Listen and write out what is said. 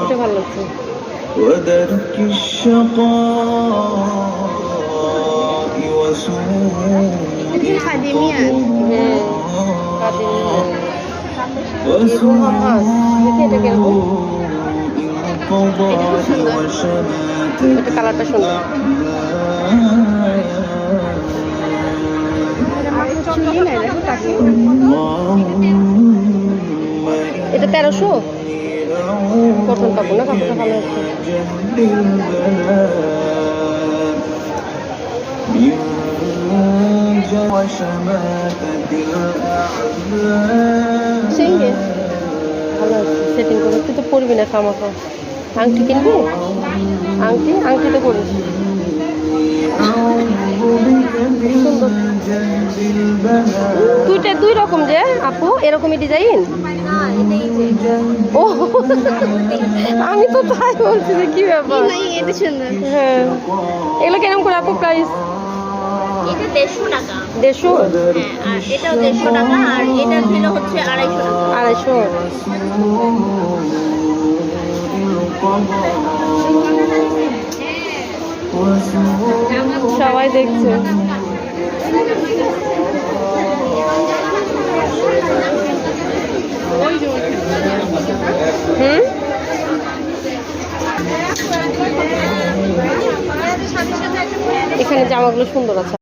এটা ভালো লাগছে। ودرك الشقاء وسوء এটা কালারটা সুন্দর। এটা 1300 কটন কাপড় না, কাপড়টা ভালো আছে। ভালো আছে, সেটিং করে। তুই তো পরবি না খামাখা। আংটি কিনবি? আংটি তো করিস। সুন্দর। দুই রকম যে আপু, এরকমই ডিজাইন। ও আমি তো তাই বলছি যে কি ব্যাপার। হ্যাঁ, এগুলো কেরকম করে আপু প্রাইস? এটা 150 টাকা। 150? আর এটাও 150 টাকা, আর এটা ছিল হচ্ছে 250 টাকা। 250? সবাই দেখছে। এখানে জামাগুলো সুন্দর আছে।